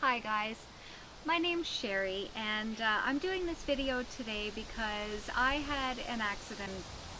Hi guys, my name's Sherry and I'm doing this video today because I had an accident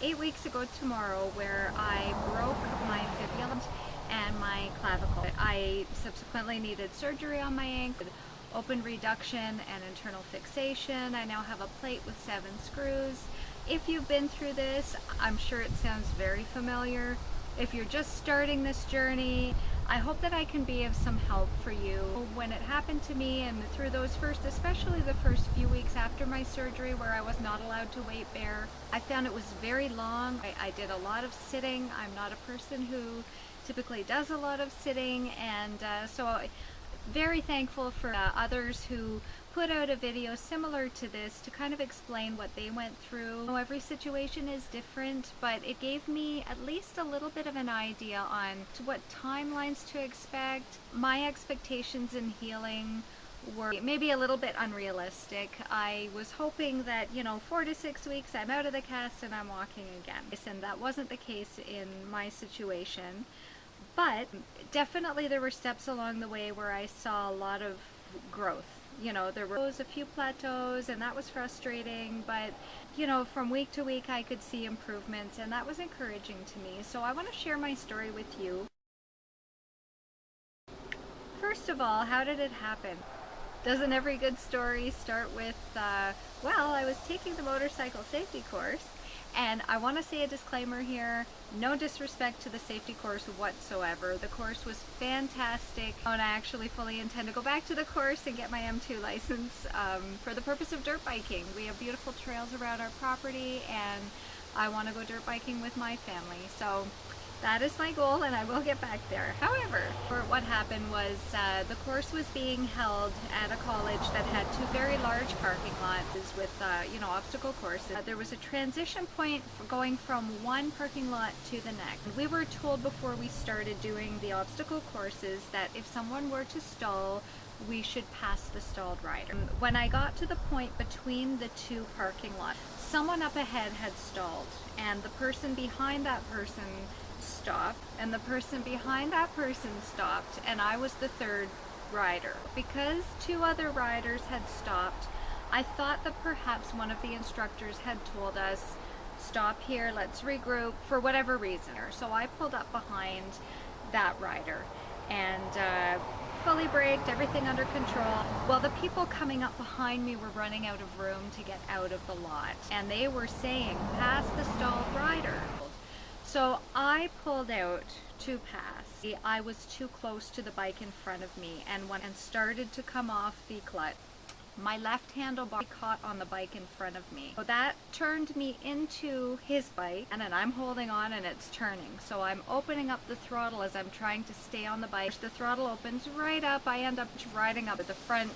8 weeks ago tomorrow where I broke my fibula and my clavicle. I subsequently needed surgery on my ankle, open reduction and internal fixation. I now have a plate with 7 screws. If you've been through this, I'm sure it sounds very familiar. If you're just starting this journey, I hope that I can be of some help for you. When it happened to me and through those especially the first few weeks after my surgery where I was not allowed to weight bear, I found it was very long. I did a lot of sitting. I'm not a person who typically does a lot of sitting, and so very thankful for others who put out a video similar to this to kind of explain what they went through. Every situation is different, but it gave me at least a little bit of an idea on what timelines to expect. My expectations in healing were maybe a little bit unrealistic. I was hoping that, 4 to 6 weeks I'm out of the cast and I'm walking again. And that wasn't the case in my situation. But definitely there were steps along the way where I saw a lot of growth. There were a few plateaus and that was frustrating, but from week to week I could see improvements and that was encouraging to me. So I want to share my story with you. First of all, how did it happen? Doesn't every good story start with, well, I was taking the motorcycle safety course. And I want to say a disclaimer here, no disrespect to the safety course whatsoever. The course was fantastic, and I actually fully intend to go back to the course and get my M2 license for the purpose of dirt biking. We have beautiful trails around our property and I want to go dirt biking with my family. So that is my goal and I will get back there. However, what happened was the course was being held at a college that had 2 very large parking lots with obstacle courses. There was a transition point for going from one parking lot to the next. We were told before we started doing the obstacle courses that if someone were to stall, we should pass the stalled rider. When I got to the point between the 2 parking lots, someone up ahead had stalled and the person behind that person stopped and the person behind that person stopped, and I was the 3rd rider. Because 2 other riders had stopped, I thought that perhaps one of the instructors had told us, stop here, let's regroup, for whatever reason. So I pulled up behind that rider and fully braked, everything under control. Well, the people coming up behind me were running out of room to get out of the lot, and they were saying, pass the stalled rider. So I pulled out to pass. I was too close to the bike in front of me and started to come off the clutch. My left handlebar caught on the bike in front of me. So that turned me into his bike, and then I'm holding on and it's turning. So I'm opening up the throttle as I'm trying to stay on the bike. The throttle opens right up. I end up riding up at the front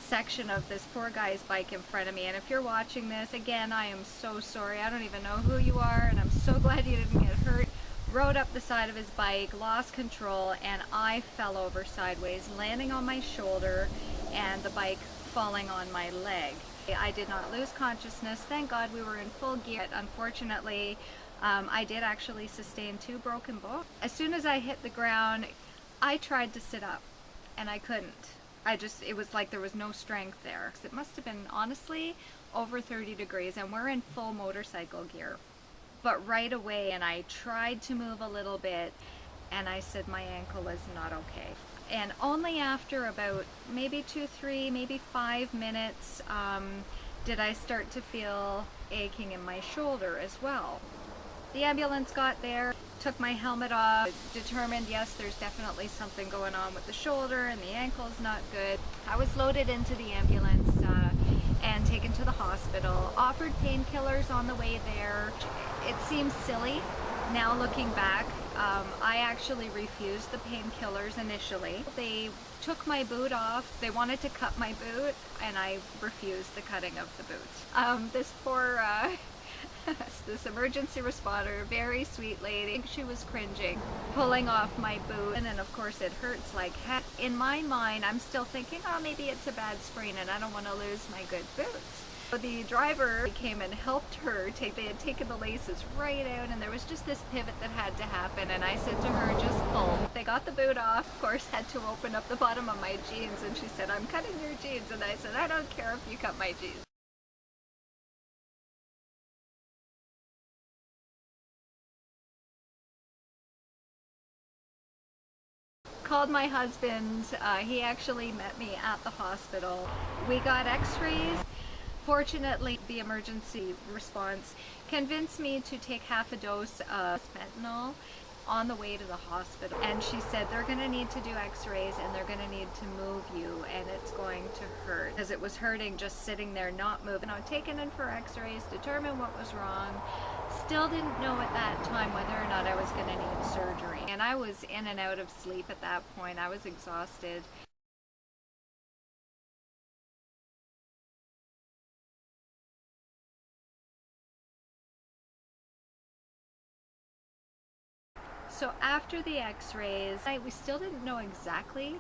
section of this poor guy's bike in front of me. And if you're watching this, again, I am so sorry. I don't even know who you are, and I'm so glad you didn't get hurt. Rode up the side of his bike, lost control, and I fell over sideways, landing on my shoulder and the bike falling on my leg. I did not lose consciousness. Thank God we were in full gear. Unfortunately, I did actually sustain 2 broken bones. As soon as I hit the ground, I tried to sit up and I couldn't. It was like there was no strength there. It must have been, honestly, over 30 degrees and we're in full motorcycle gear. But right away, and I tried to move a little bit and I said my ankle was not okay. And only after about maybe 2, 3, maybe 5 minutes did I start to feel aching in my shoulder as well. The ambulance got there, took my helmet off, determined, yes, there's definitely something going on with the shoulder and the ankle's not good. I was loaded into the ambulance and taken to the hospital, offered painkillers on the way there. It seems silly now looking back. I actually refused the painkillers initially. They took my boot off. They wanted to cut my boot and I refused the cutting of the boot. This poor this emergency responder, very sweet lady, she was cringing, pulling off my boot, and then of course it hurts like heck. In my mind, I'm still thinking, oh, maybe it's a bad sprain and I don't want to lose my good boots. So the driver came and helped her. They had taken the laces right out and there was just this pivot that had to happen, and I said to her, just pull. They got the boot off, of course had to open up the bottom of my jeans, and she said, "I'm cutting your jeans," and I said, "I don't care if you cut my jeans." Called my husband. He actually met me at the hospital. We got x-rays. Fortunately, the emergency response convinced me to take half a dose of fentanyl on the way to the hospital. And she said, they're going to need to do x-rays and they're going to need to move you and it's going to hurt. Because it was hurting just sitting there not moving. I was taken in for x-rays, determined what was wrong. Still didn't know at that time whether or not I was going to need surgery. And I was in and out of sleep at that point. I was exhausted. So after the x-rays, we still didn't know exactly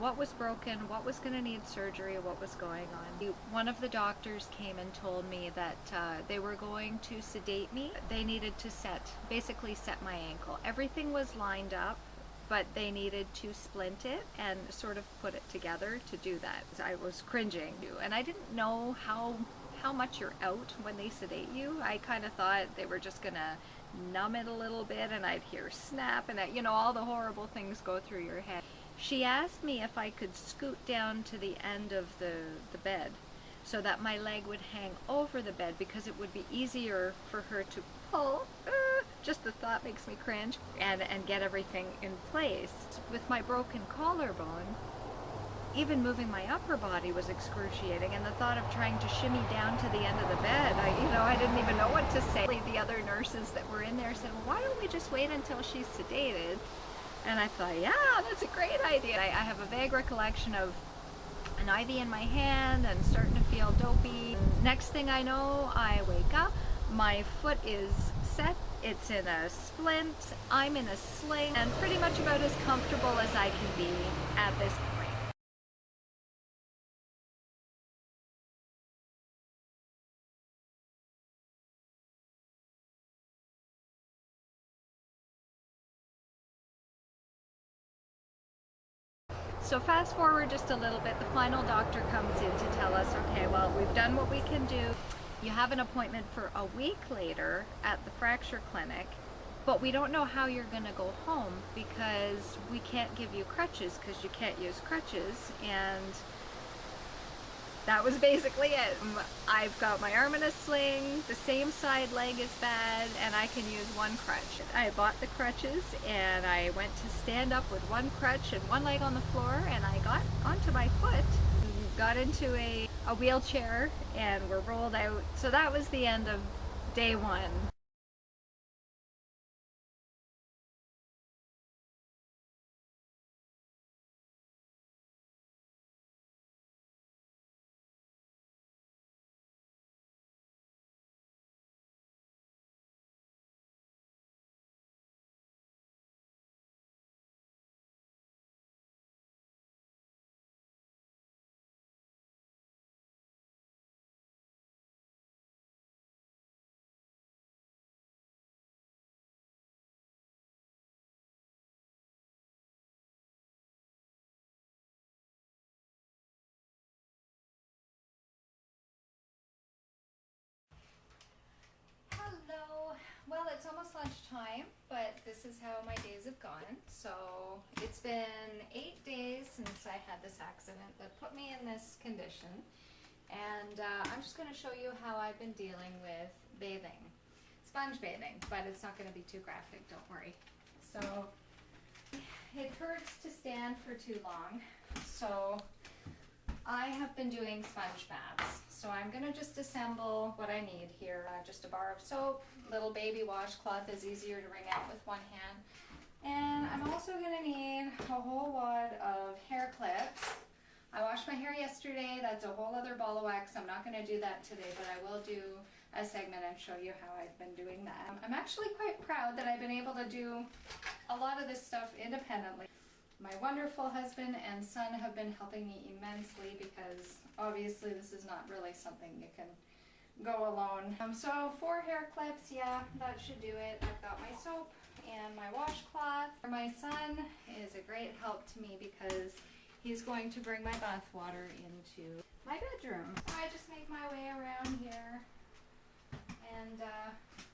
what was broken, what was going to need surgery, what was going on. One of the doctors came and told me that they were going to sedate me. They needed to basically set my ankle. Everything was lined up, but they needed to splint it and sort of put it together to do that. I was cringing, and I didn't know how much you're out when they sedate you. I kind of thought they were just gonna numb it a little bit and I'd hear snap and you know, all the horrible things go through your head. She asked me if I could scoot down to the end of the bed so that my leg would hang over the bed because it would be easier for her to pull. Just the thought makes me cringe, and get everything in place. With my broken collarbone, even moving my upper body was excruciating, and the thought of trying to shimmy down to the end of the bed, I didn't even know what to say. The other nurses that were in there said, well, why don't we just wait until she's sedated? And I thought, yeah, that's a great idea. I have a vague recollection of an IV in my hand and starting to feel dopey. Next thing I know, I wake up, my foot is set, it's in a splint, I'm in a sling, and pretty much about as comfortable as I can be at this point. So fast forward just a little bit, the final doctor comes in to tell us, okay, well, we've done what we can do. You have an appointment for a week later at the fracture clinic, but we don't know how you're going to go home because we can't give you crutches because you can't use crutches. And that was basically it. I've got my arm in a sling, the same side leg is bad, and I can use one crutch. I bought the crutches and I went to stand up with one crutch and one leg on the floor, and I got onto my foot, got into a wheelchair, and were rolled out. So that was the end of day one. Hello. Well, it's almost lunchtime, but this is how my days have gone. So it's been 8 days since I had this accident that put me in this condition. And I'm just going to show you how I've been dealing with bathing. Sponge bathing, but it's not going to be too graphic, don't worry. So it hurts to stand for too long. So I have been doing sponge baths. So I'm going to just assemble what I need here. Just a bar of soap, little baby washcloth is easier to wring out with one hand. And I'm also going to need a whole wad of hair clips. I washed my hair yesterday. That's a whole other ball of wax. I'm not going to do that today, but I will do a segment and show you how I've been doing that. I'm actually quite proud that I've been able to do a lot of this stuff independently. My wonderful husband and son have been helping me immensely because obviously this is not really something you can go alone. So 4 hair clips, yeah, that should do it. I've got my soap and my washcloth. My son is a great help to me because he's going to bring my bath water into my bedroom. So I just make my way around here and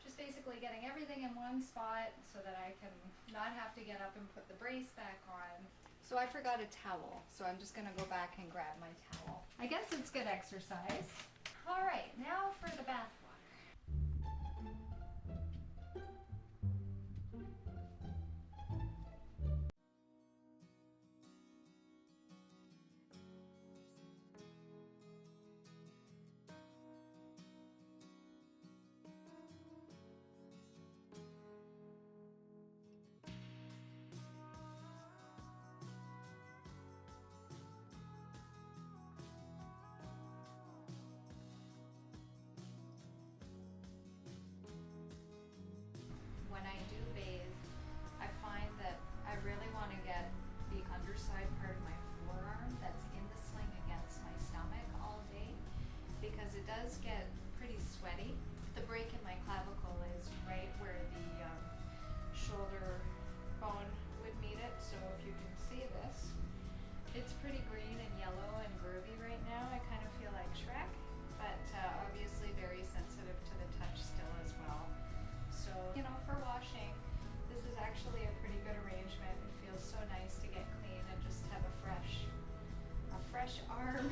just basically getting everything in one spot so that I can not have to get up and put the brace back on. So I forgot a towel, so I'm just gonna go back and grab my towel. I guess it's good exercise. All right, now for the bath water. When I do bathe, I find that I really want to get the underside part of my forearm that's in the sling against my stomach all day because it does get pretty sweaty. The break in my clavicle is right where the shoulder bone would meet it, so if you can see this, it's pretty green and yellow and groovy right now. I kind of feel like Shrek, but obviously very sensitive to the touch still as well. So, you know, for washing, this is actually a pretty good arrangement. It feels so nice to get clean and just have a fresh arm.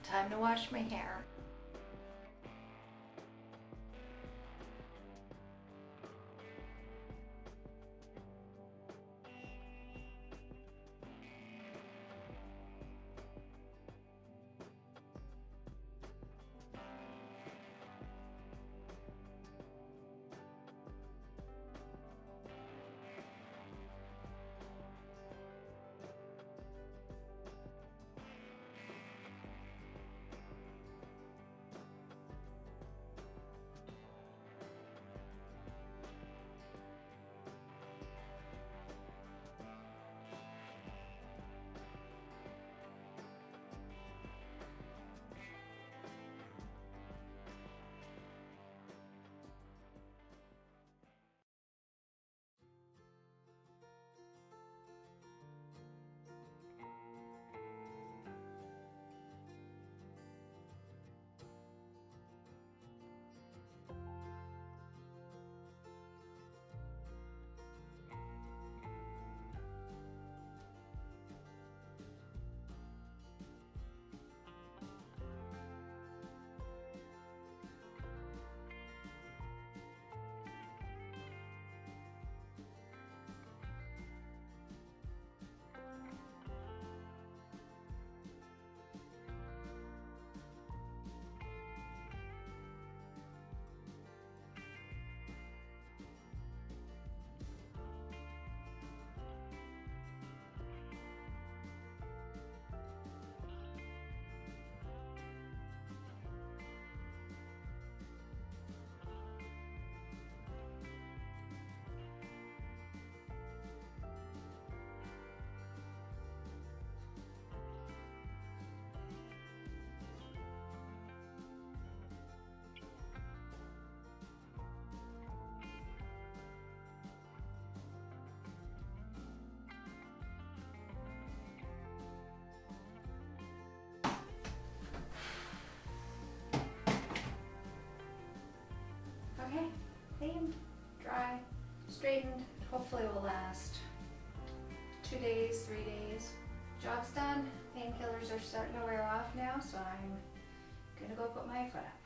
Time to wash my hair. straightened. Hopefully it will last 2 days, 3 days. Job's done. Painkillers are starting to wear off now, so I'm gonna go put my foot up.